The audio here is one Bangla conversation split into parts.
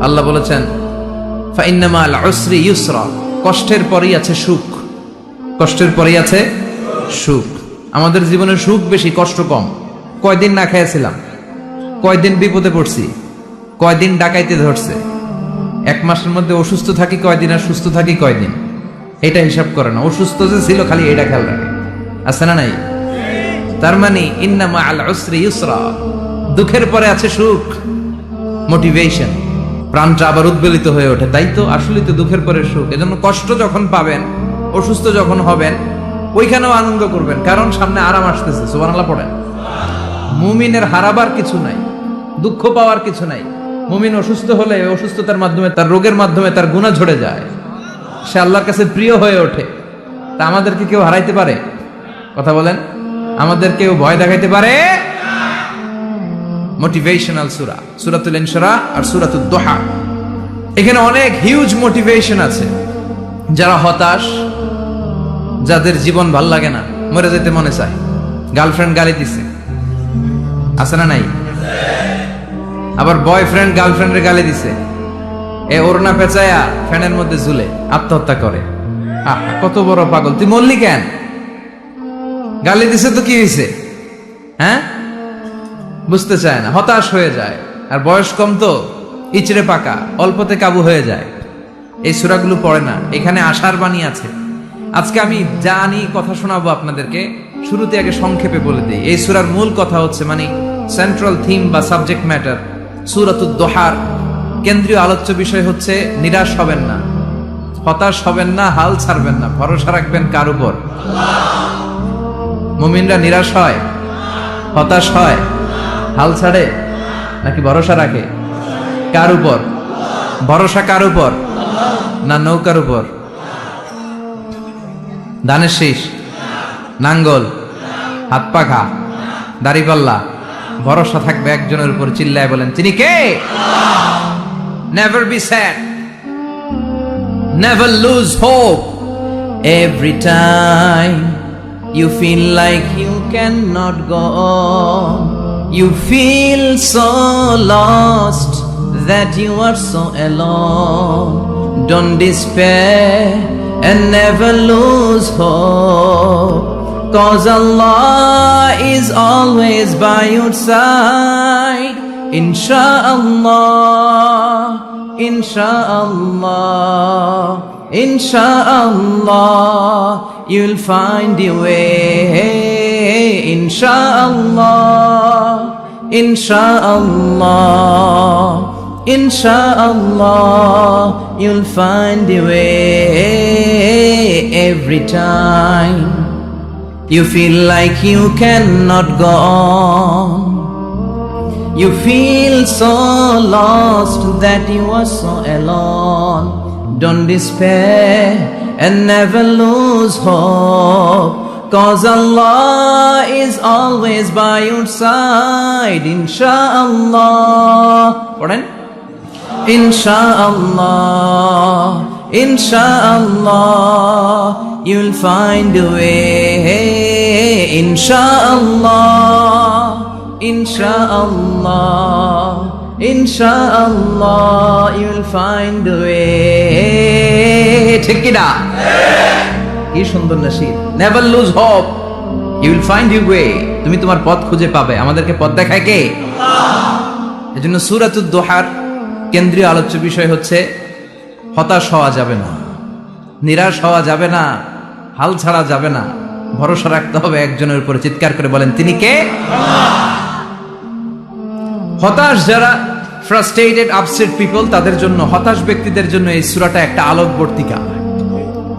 আল্লাহ বলেছেন ফাইন্না মাল উসরি ইউসরা, কষ্টের পরেই আছে সুখ। কষ্টের পরেই আছে সুখ। আমাদের জীবনে সুখ বেশি, কষ্ট কম। কয়দিন না খেয়েছিলাম, কয়দিন বিপদে পড়ছি, কয়দিন ডাকাইতে ধরছে, এক মাসের মধ্যে অসুস্থ থাকি কয়দিন আর সুস্থ থাকি কয়দিন, এটা হিসাব করে না। অসুস্থ যে ছিল খালি এটা খেয়াল রাখে, আছে না নাই? তার মানে ইন্না মাল উসরি ইউসরা, দুঃখের পরে আছে সুখ, মোটিভেশন, প্রাণটা আবার উদ্বেলিত হয়ে ওঠে। তাই তো আসলে তো দুঃখের পরে সুখ। এজন্য কষ্ট যখন পাবেন, অসুস্থ যখন হবেন, ওইখানেও আনন্দ করবেন, কারণ সামনে আরাম আসতেছে। সুবহানাল্লাহ পড়েন। মুমিনের হারাবার কিছু নাই, দুঃখ পাওয়ার কিছু নাই। মুমিন অসুস্থ হলে অসুস্থতার মাধ্যমে, তার রোগের মাধ্যমে তার গুনাহ ঝরে যায়, সে আল্লাহর কাছে প্রিয় হয়ে ওঠে। তা আমাদেরকে কেউ হারাইতে পারে? কথা বলেন, আমাদের কেউ ভয় দেখাইতে পারে? মোটিভেশনাল সূরা, সূরাতুল ইনশিরাহ আর সূরাতুদ দুহা। এখানে অনেক হিউজ মোটিভেশন আছে। যারা হতাশ, যাদের জীবন ভাল লাগে না, মরে যেতে মনে চায়, গার্লফ্রেন্ড গালি দিছে, আছে না নাই? আবার বয়ফ্রেন্ড গার্লফ্রেন্ডের গালি দিছে, এ ওড়না পেঁচায়া ফ্যানের মধ্যে ঝুলে আত্মহত্যা করে। কত বড় পাগল তুই, মরলি কেন? গালি দিছে তো কি হয়েছে? হ্যাঁ, বুঝতে চায় না, হতাশ হয়ে যায়। আর বয়স কম তো, ইচড়ে পাকা, অল্পতে কাবু হয়ে যায়। এই সূরাগুলো পড়ে না। এখানে আশার বাণী আছে। আজকে আমি জানি কথা শোনাবো আপনাদেরকে, শুরুতে আগে সংক্ষেপে বলে দিই। এই সূরার মূল কথা হচ্ছে, মানে সেন্ট্রাল থিম বা সাবজেক্ট ম্যাটার, সূরাতুদ দুহার কেন্দ্রীয় আলোচ্য বিষয় হচ্ছে নিরাশ হবেন না, হতাশ হবেন না, হাল ছাড়বেন না, ভরসা রাখবেন কার উপর? মুমিনরা নিরাশ হয়, হতাশ হয়, হাল ছাড়ে নাকি ভরসা রাখে? কার উপর ভরসা? কার উপর? না নৌকার উপর, ধানের শীষ, নাঙ্গল, হাত পাখা, দাড়িপাল্লা, ভরসা থাকবে একজনের উপর। চিল্লায় বলেন, তিনি কে? Never be sad, never lose hope. Every time you feel like you cannot go on, you feel so lost that you are so alone. Don't despair and never lose hope, 'cause Allah is always by your side. Insha'Allah, Insha'Allah, Insha'Allah, you'll find your way. Insha'Allah, Insha'Allah, Insha'Allah, you'll find your way. Every time you feel like you cannot go on, you feel so lost that you are so alone. Don't despair and never lose hope, 'cause Allah is always by your side. Insha'Allah, পড়েন, Insha'Allah, Insha'Allah, you'll find a way. Insha'Allah, Insha'Allah, Insha'Allah, you'll find a way. ঠিক কি না? কি সুন্দর nasheed. Never lose hope, you will find your way. তুমি তোমার পথ খুঁজে পাবে। আমাদেরকে পথ দেখায় কে? আল্লাহ। এজন্য সূরাতুদ দুহার কেন্দ্রীয় আলোচ্য বিষয় হচ্ছে হতাশ হওয়া যাবে না, নিরাশ হওয়া যাবে না, হাল ছাড়া যাবে না, ভরসা রাখতে হবে একজনের উপরে। চিৎকার করে বলেন, তিনি কে? হতাশ যারা, ফ্রাস্ট্রেটেড, আপসেট পিপল, তাদের জন্য, হতাশ ব্যক্তিদের জন্য এই সূরাটা একটা আলোকবর্তিকা,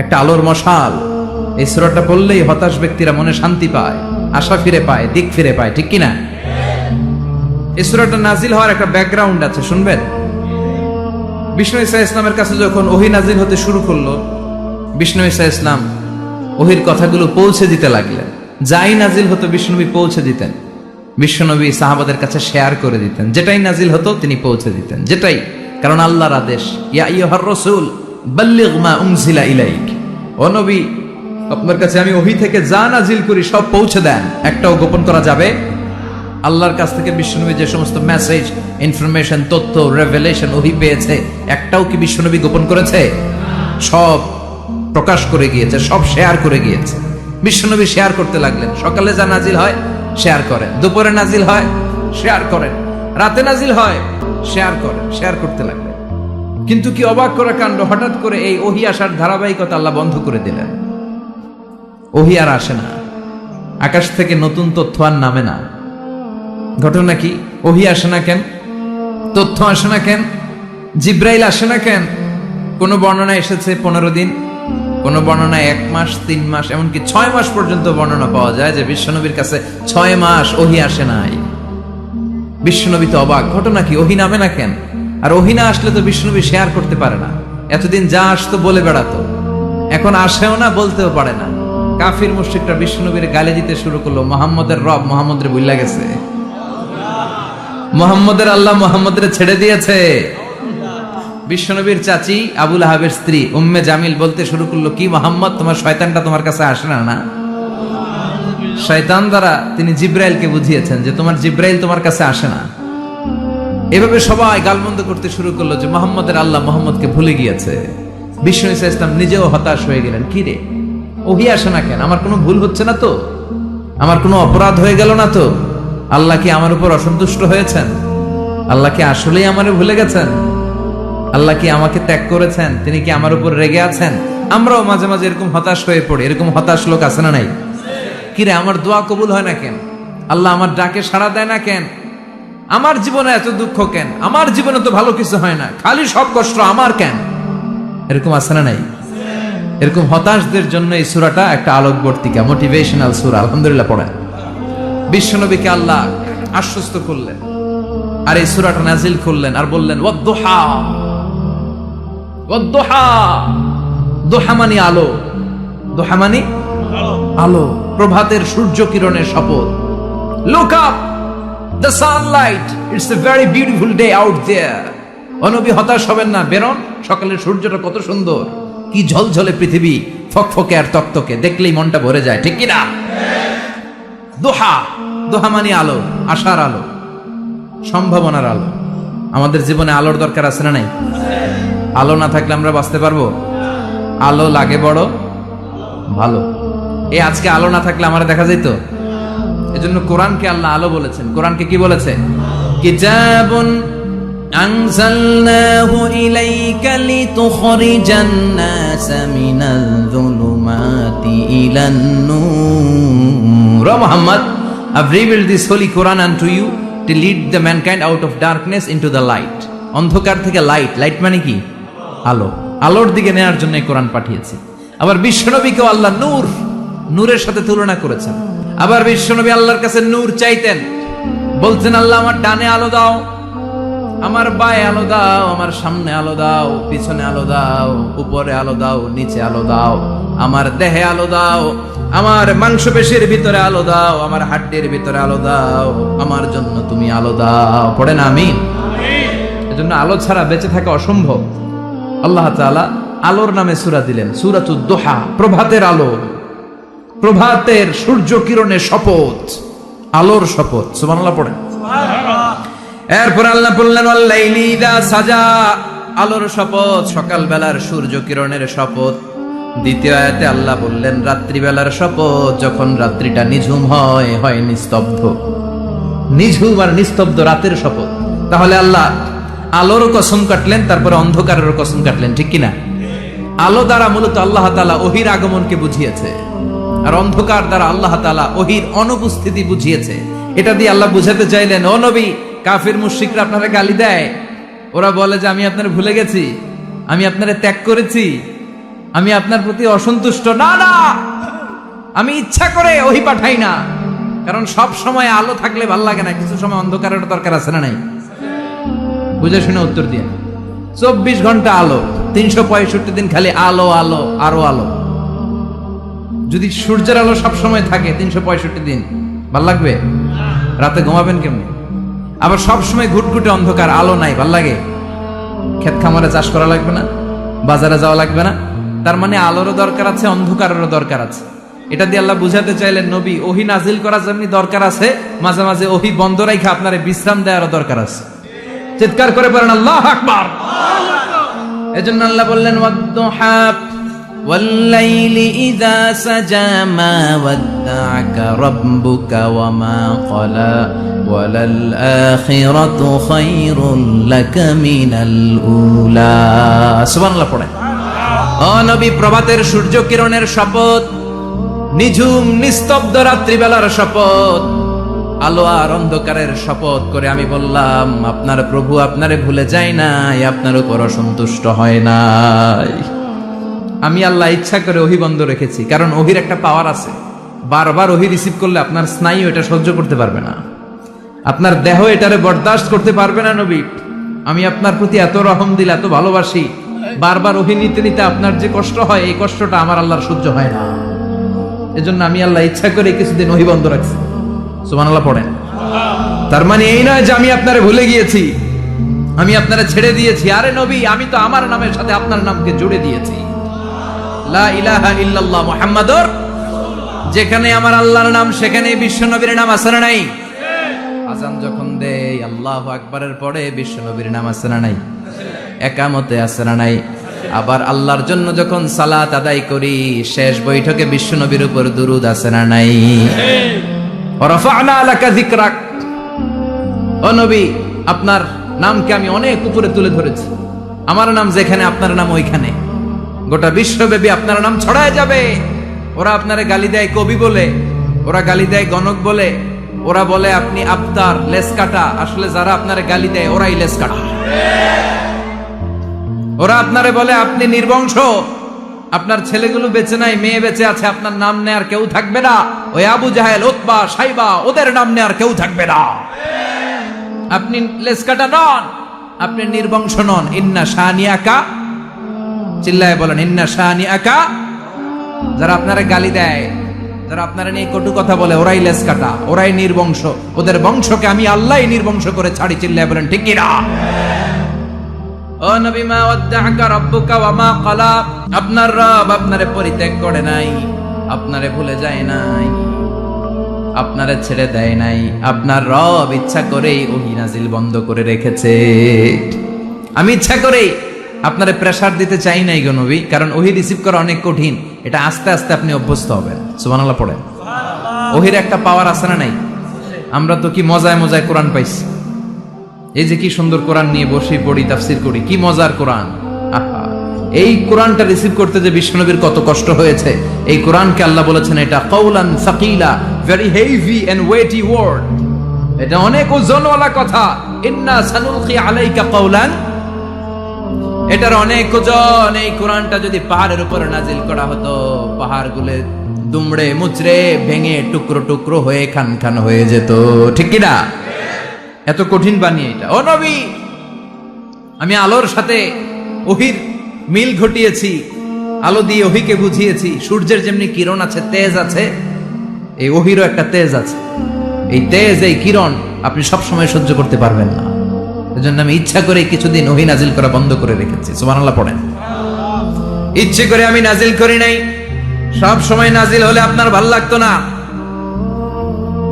একটা আলোর মশাল। এই সূরাটা পড়লেই হতাশ ব্যক্তিরা মনে শান্তি পায়, আশা ফিরে পায়, দিক ফিরে পায়। ঠিক কিনা? এই সূরাটা নাজিল হওয়ার একটা ব্যাকগ্রাউন্ড আছে, শুনবেন। বিষ্ণু ঈসা ইসলামের কাছে যখন ওহী নাজিল হতে শুরু করলো, বিষ্ণু ঈসা ইসলাম ওহীর কথাগুলো পৌঁছে দিতে লাগলেন। যাই নাজিল হতো বিষ্ণুনবী পৌঁছে দিতেন। বিশ্বনবী সাহাবাদের কাছে শেয়ার করে দিতেন, যেটাই নাজিল হতো তিনি পৌঁছে দিতেন, যেটাই। কারণ আল্লাহর আদেশ, ইয়া আইয়ুহার রাসূল বাল্লিগ মা উনজিলা ইলাইক, ও নবী আপনার কাছে আমি ওহী থেকে যা নাজিল করি সব পৌঁছে দেন, একটাও গোপন করা যাবে আল্লাহর কাছ থেকে বিশ্বনবী যে সমস্ত মেসেজ, ইনফরমেশন, তথ্য, রেভেলেশন, ওহী পেয়েছে, একটাও কি বিশ্বনবী গোপন করেছে? সব প্রকাশ করে গিয়েছে, সব শেয়ার করে গিয়েছে। বিশ্বনবী শেয়ার করতে লাগলেন। সকালে যা নাজিল হয় শেয়ার করেন, দুপুরে নাজিল হয় শেয়ার করেন, রাতে নাজিল হয় শেয়ার করেন, শেয়ার করতে লাগলেন। কিন্তু কি অবাক করা কাণ্ড, হঠাৎ করে এই ওহী আসার ধারাবাহিকতা আল্লাহ বন্ধ করে দিলেন। ওহী আর আসে না, আকাশ থেকে নতুন তথ্য আর নামে না। ঘটনা কি? ওহী আসে না কেন? তথ্য আসে না কেন? জিব্রাইল আসে না কেন? কোন বর্ণনা এসেছে 15 দিন, কোন বর্ণনায় 1 মাস, 3 মাস, এমনকি 6 মাস পর্যন্ত বর্ণনা পাওয়া যায় যে বিশ্বনবীর কাছে 6 মাস ওহী আসে নাই। বিশ্বনবী তো অবাক, ঘটনা কি? ওহী নামে না কেন? আর ওহী না আসলে তো বিশ্বনবী শেয়ার করতে পারে না। এতদিন যা আসতো বলে বেড়াতো, এখন আসেও না, বলতেও পারে না। কাফির মুশরিকরা বিশ্বনবীর গালি দিতে শুরু করলো, মুহাম্মদের রব মুহাম্মদের ভুইলা গেছে, মুহাম্মদের আল্লাহ মুহাম্মদের ছেড়ে দিয়েছে। বিশ্বনবীর চাচি আবু লাহাবের স্ত্রী উম্মে জামিল বলতে শুরু করলো, কি মুহাম্মদ, তোমার শয়তানটা তোমার কাছে আসে না? না, শয়তান দ্বারা তিনি জিব্রাইলকে বুঝিয়েছেন যে তোমার জিব্রাইল তোমার কাছে আসে না। এভাবে সবাই গালমন্দ করতে শুরু করলো যে মুহাম্মদের আল্লাহ মুহাম্মদকে ভুলে গিয়েছে। বিষ্ণু ঈসা ইসলাম নিজেও হতাশ হয়ে গেলেন, কি রে ওহী আসে না কেন? আমার কোনো ভুল হচ্ছে না তো? আমার কোনো অপরাধ হয়ে গেল না তো? আল্লাহ কি আমার উপর অসন্তুষ্ট হয়েছেন? আল্লাহ কি আসলেই আমারে ভুলে গেছেন? আল্লাহ কি আমাকে ত্যাগ করেছেন? তিনি কি আমার উপর রেগে আছেন? আমরাও মাঝে মাঝে এরকম হতাশ হয়ে পড়ি। এরকম হতাশ লোক আছে না নাই? কিরে আমার দোয়া কবুল হয় না কেন? আল্লাহ আমার ডাকে সাড়া দেয় না কেন? আমার জীবনে এত দুঃখ কেন? আমার জীবনে তো ভালো কিছু হয় না, খালি সব কষ্ট আমার কেন? এরকম আছে না নাই? এরকম হতাশদের জন্য এই সূরাটা একটা আলোকবর্তিকা, মোটিভেশনাল সূরা। আলহামদুলিল্লাহ পড়েন। বিশ্বনবীকে আল্লাহ আশ্বস্ত করলেন আর এই সূরাটা নাজিল করলেন আর বললেন, ওয়াদ-দুহা, ওয়াদ-দুহা। দুহা মানে আলো, দুহা মানে আলো, প্রভাতের সূর্য কিরণের শপথ। Look up, the sunlight, it's a very beautiful day out there. ও নবী হতাশ হবেন না, বেরোন, সকালের সূর্যটা কত সুন্দর, কি ঝলঝলে পৃথিবী, ফকফকে আর তকতকে, দেখলেই মনটা ভরে যায়, ঠিক কি না? দোহা, দোহা মানে আলো, আশার আলো, সম্ভাবনার আলো। আমাদের জীবনে আলোর দরকার আছে না নাই? আলো না থাকলে আমরা বাঁচতে পারবো? আলো লাগে বড় ভালো। এই আজকে আলো না থাকলে আমার দেখা যেত। এজন্য কোরআনকে আল্লাহ আলো বলেছেন। কোরআনকে কি বলেছে? কিতাবুন আনজালনাহু ইলাইকা লিতুখরিজান নাসা মিনাল যুলুমাতি ইলান নূর। ও Muhammad, I've revealed this holy Quran unto you to lead the mankind out of darkness into the light. অন্ধকার থেকে লাইট, লাইট মানে কি? আলো, আলোর দিকে নেয়ার জন্য এই কোরআন পাঠিয়েছি। আবার বিশ্বনবীকেও আল্লাহ নূর, নূরের সাথে তুলনা করেছেন। আবার বিশ্বনবী আল্লাহর কাছে নূর চাইতেন, বলতেন, আল্লাহ আমার ডানে আলো দাও, আমার বায়ে আলো দাও, আমার সামনে আলো দাও, পিছনে আলো দাও, উপরে আলো দাও, নিচে আলো দাও, আমার দেহে আলো দাও, আমার মাংসপেশির ভিতরে আলো দাও, আমার হাড্ডির ভিতরে আলো দাও, আমার জন্য তুমি আলো দাও। পড়েন আমিন। এজন্য আলো ছাড়া বেঁচে থাকা অসম্ভব। আল্লাহ তাআলা আলোর নামে সূরা দিলেন, সূরাতুদ দুহা, প্রভাতের আলো, প্রভাতের সূর্য কিরণের শপথ, আলোর শপথ। সুবহানাল্লাহ পড়েন। এরপর আল্লাহ বললেন, ওয়াল লাইলি ইযা সাজা, আলোর শপথ, সকাল বেলার সূর্য কিরণের শপথ। দ্বিতীয় আয়াতে আল্লাহ বললেন, রাত্রিবেলার শপথ, যখন রাত্রিটা নিঝুম হয়, হয় নিস্তব্ধ। নিঝুম আর নিস্তব্ধ রাতের শপথ। তাহলে আল্লাহ আলোর কসম কাটলেন, তারপরে অন্ধকারের কসম কাটলেন, ঠিক কিনা? আলো দ্বারা মূলত আল্লাহ তাআলা ওহীর আগমনকে বুঝিয়েছে, আর অন্ধকার দ্বারা আল্লাহ তাআলা ওহীর অনুপস্থিতি বুঝিয়েছে। এটা দিয়ে আল্লাহ বুঝাতে চাইলেন, ও নবী, কাফির মুশরিকরা আপনারা গালি দেয়, ওরা বলে যে আমি আপনারে ভুলে গেছি, আমি আপনারে ত্যাগ করেছি, আমি আপনার প্রতি অসন্তুষ্ট। না না, আমি ইচ্ছা করে ওহী পাঠাই না, কারণ সব সময় আলো থাকলে ভাল লাগে না, কিছু সময় অন্ধকারের দরকার আছে না নাই? বুঝে শুনে উত্তর দিয়ে। 24 ঘন্টা আলো, 365 দিন খালি আলো আলো আরো আলো। যদি সূর্যের আলো সব সময় থাকে 365 দিন, ভাল লাগবে? রাতে ঘুমাবেন কেমনে? আবার সব সময় ঘুটঘুটে অন্ধকার, আলো নাই, ভাল লাগে? ক্ষেত খামারে চাষ করা লাগবে না, বাজারে যাওয়া লাগবে না। তার মানে আলোরও দরকার আছে, অন্ধকারেরও দরকার আছে। এটা দিয়ে আল্লাহ বুঝাতে চাইলেন নবী ওহী নাজিল করা যেমনি দরকার আছে, মাঝে মাঝে ওহী বন্ধ রাখা আপনারে বিশ্রাম দেওয়ারও দরকার আছে। চিৎকার করে বলেন আল্লাহু আকবার। এজন্য আল্লাহ বললেন ওয়াদ-দুহা ওয়াল-লাইলি ইযা সাজা মা ওয়াদ্দা'আকা রাব্বুকা ওয়া মা ক্বালা ওয়ালাল আখিরাতু খায়রুল লাকা মিনাল উলা। সুবহানাল্লাহ পড়েন। ও নবী, প্রভাতের সূর্য কিরণের শপথ, নিঝুম নিস্তব্ধ রাত্রিবেলার শপথ, আলো আর অন্ধকারের শপথ করে আমি বললাম আপনার প্রভু আপনারে ভুলে যায় নাই, আপনার উপর অসন্তুষ্ট হয় নাই। আমি আল্লাহ ইচ্ছা করে ওহী বন্ধ রেখেছি, কারণ ওহীর একটা পাওয়ার আছে। বারবার ওহী রিসিভ করলে আপনার স্নায়ু এটা সহ্য করতে পারবে না, আপনার দেহ এটারে বরদাস্ত করতে পারবে না। নবী, আমি আপনার প্রতি এত রহম দিল, এত ভালোবাসি, বারবার ওহী নিতে নিতে আপনার যে কষ্ট হয়, এই কষ্টটা আমার আল্লাহর সহ্য হয় না। এজন্য আমি আল্লাহ ইচ্ছা করে কিছুদিন ওহী বন্ধ রাখছি। সুবহানাল্লাহ পড়েন। তার মানে এই নয় যে আমি আপনারে ভুলে গিয়েছি, আমি আপনারে ছেড়ে দিয়েছি। আরে নবী, আমি তো আমার নামের সাথে আপনার নামকে জুড়ে দিয়েছি। লা ইলাহা ইল্লাল্লাহ মুহাম্মাদুর, যেখানে আমার আল্লাহর নাম সেখানে বিশ্ব নবীর নাম আছে না নাই? আযান যখন দেই আল্লাহু আকবারের পরে বিশ্ব নবীর নাম আছে না নাই? একামতে আছে না নাই? আবার আল্লাহর জন্য যখন সালাত আদায় করি শেষ বৈঠকে বিশ্ব নবীর উপর দুরূদ আছে না নাই? রাফা'না লাকা যিকরাক, ও নবী, আপনার নামকে আমি অনেক উপরে তুলে ধরেছি। আমার নাম যেখানে আপনার নাম ওইখানে, গোটা বিশ্বব্যাপী আপনার নাম ছড়ায় যাবে। ওরা আপনারে গালি দেয় কবি বলে, ওরা গালি দেয় গণক বলে, ওরা বলে আপনি আবতার, লেস কাটা। আসলে যারা আপনারে গালি দেয় ওরাই লেস কাটা। ওরা আপনারে বলে আপনি নির্বংশ, আপনার ছেলেগুলো বেঁচে নাই, মেয়ে বেঁচে আছে, আপনার নাম নেয়ার কেউ থাকবে না। ওই আবু জাহেল, উতবা, সাইবা, ওদের নাম নেয়ার কেউ থাকবে না। আপনি লেসকাটা নন, আপনি নির্বংশ নন। ইন্না শানিয়াকা, চিল্লায় বলেন ইন্না শানিয়াকা। যারা আপনারা গালি দেয়, যারা আপনারা নিয়ে কটু কথা বলে, ওরাই লেসকাটা, ওরাই নির্বংশ। ওদের বংশকে আমি আল্লাহই নির্বংশ করে ছাড়ি। চিল্লায় বলেন ঠিক কি না? ও নবী, মা ওয়াদ্দা'আকা রাব্বুকা ওয়া মা ক্বালা, আপনার রব আপনারে পরিত্যাগ করে নাই, আপনারে ভুলে যায় নাই, আপনারে ছেড়ে দেয় নাই। আপনার রব ইচ্ছা করেই ওহী নাজিল বন্ধ করে রেখেছে। আমি ইচ্ছা করেই আপনারে প্রেসার দিতে চাই নাই গো নবী, কারণ ওহী রিসিভ করা অনেক কঠিন। এটা আস্তে আস্তে আপনি অভ্যস্ত হবেন। সুবহানাল্লাহ পড়েন। ওহীর একটা পাওয়ার আছে না নাই? আমরা তো কি মজায় মজায় কোরআন পাইছি। এই যে কি সুন্দর কোরআন নিয়ে বসে পড়ি, তাফসীর করি, কি মজার কোরআন। আহা, এই কোরআনটা রিসিভ করতে যে বিশ্বনবীর কত কষ্ট হয়েছে। এই কোরআনকে আল্লাহ বলেছেন এটা কাউলান সাকিলা, very heavy and weighty word, এটা অনেক ওজনওয়ালা কথা। ইন্না সানুলকি আলাইকা কাউলান, এটার অনেক ওজন। এই কোরআনটা যদি পাহাড়ের উপরে নাজিল করা হতো, পাহাড়গুলো দুমড়ে মুচড়ে ভেঙে টুকরো টুকরো হয়ে খান খান হয়ে যেত। ঠিক কি না? এত কঠিন বানিয়ে এটা। ও নবী, আমি আলোর সাথে ওহীর মিল ঘটিয়েছি, আলো দিয়ে ওহীকে বুঝিয়েছি। সূর্যের যেমনি কিরণ আছে, তেজ আছে, এই ওহীরও একটা তেজ আছে। এই তেজ, এই কিরণ আপনি সব সময় সহ্য করতে পারবেন না। এজন্য আমি ইচ্ছা করে কিছুদিন ওহী নাজিল করা বন্ধ করে রেখেছি। সুবহানাল্লাহ পড়েন। ইচ্ছে করে আমি নাজিল করি নাই। সব সময় নাজিল হলে আপনার ভাল লাগতো না।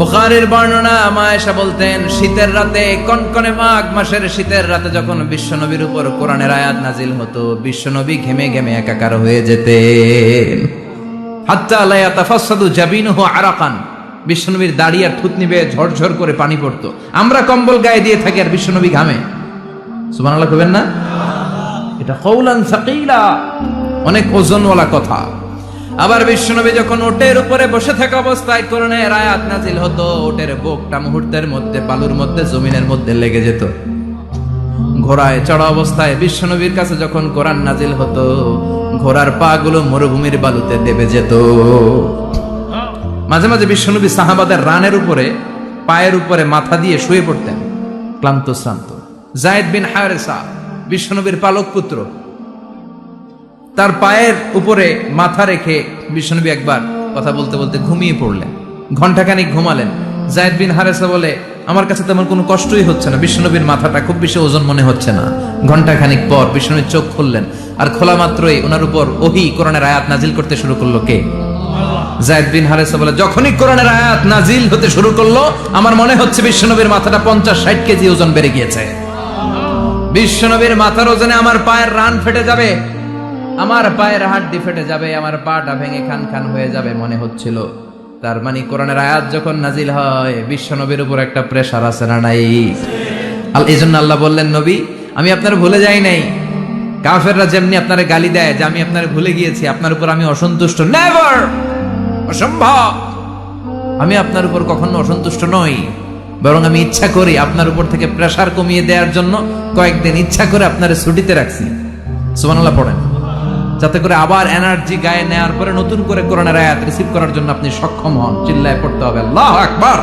বুখারীর বর্ণনা, মা আয়েশা বলতেন শীতের রাতে, কনকনে মাঘ মাসের শীতের রাতে যখন বিশ্বনবীর উপর কোরআনের আয়াত নাজিল হতো, বিশ্বনবী ঘেমে ঘেমে একাকার হয়ে যেতেন। হাত্তা লা ইয়াতাফাসসাদু জাবিনুহু আরাকান, বিশ্বনবীর দাড়ি আর থুতনি বেয়ে ঝরঝর করে পানি পড়তো। আমরা কম্বল গায়ে দিয়ে থাকি আর বিশ্বনবী ঘামে। সুবহানাল্লাহ কইবেন না? এটা কাউলান সাকিলা, অনেক ওজনওয়ালা কথা। আবার বিশ্বনবী যখন ওটের উপরে বসে থাকা অবস্থায় কোরআনের আয়াত নাজিল হতো, ওটের বুকটা মুহূর্তের মধ্যে বালুর মধ্যে, জমিনের মধ্যে লেগে যেত। ঘোড়ায় চড়া অবস্থায় বিশ্বনবীর কাছে যখন কোরআন নাজিল হতো, ঘোড়ার পা গুলো মরুভূমির বালুতে দেবে যেত। মাঝে মাঝে বিশ্বনবী সাহাবাদের রানের উপরে, পায়ের উপরে মাথা দিয়ে শুয়ে পড়তেন, ক্লান্ত শ্রান্ত। যায়েদ বিন হারেসা, বিশ্বনবীর পালক পুত্র, তার পায়ের উপরে মাথা রেখে বিশ্বনবী একবার কথা বলতে বলতে ঘুমিয়ে পড়লেন। ঘন্টাখানিক ঘুমালেন। যায়েদ বিন হারেসা বলে, আমার কাছে তেমন কোনো কষ্টই হচ্ছে না, বিশ্বনবীর মাথাটা খুব বেশি ওজন মনে হচ্ছে না। ঘন্টাখানিক পর বিশ্বনবীর চোখ খুললেন, আর খোলা মাত্রই ওনার উপর ওহী কোরআনের আয়াত নাজিল করতে শুরু করলো কে? আল্লাহ। যায়েদ বিন হারেসা বলে, যখনই কোরআনের আয়াত নাজিল হতে শুরু করলো আমার মনে হচ্ছে বিশ্বনবীর মাথাটা 50-60 কেজি ওজন বেড়ে গিয়েছে। বিশ্বনবীর মাথার ওজনে আমার পায়ের রান ফেটে যাবে, আমার পায়ের হাড্ডি ফেটে যাবে, আমার পাটা ভেঙে খান খান হয়ে যাবে মনে হচ্ছিল। তার মানে কোরআনের আয়াত যখন নাজিল হয় বিশ্বনবীর উপর একটা প্রেসার আছে না নাই? এই জন্য আল্লাহ বললেন, নবী আমি আপনার ভুলে যাই নাই। কাফেররা যেমনি আপনারে গালি দেয় যে আমি আপনার ভুলে গিয়েছি, আপনার উপর আমি অসন্তুষ্ট, নেভার, অসম্ভব। আমি আপনার উপর কখনো অসন্তুষ্ট নই, বরং আমি ইচ্ছা করি আপনার উপর থেকে প্রেসার কমিয়ে দেওয়ার জন্য কয়েকদিন ইচ্ছা করে আপনারে ছুটিতে রাখছি। সুবহানাল্লাহ পড়েন, যাতে করে আবার এনার্জি গায়ে নেওয়ার পরে নতুন করে কোরআনের আয়াত রিসিভ করার জন্য আপনি সক্ষম হন। চিল্লায় পড়তে হবে আল্লাহু আকবার।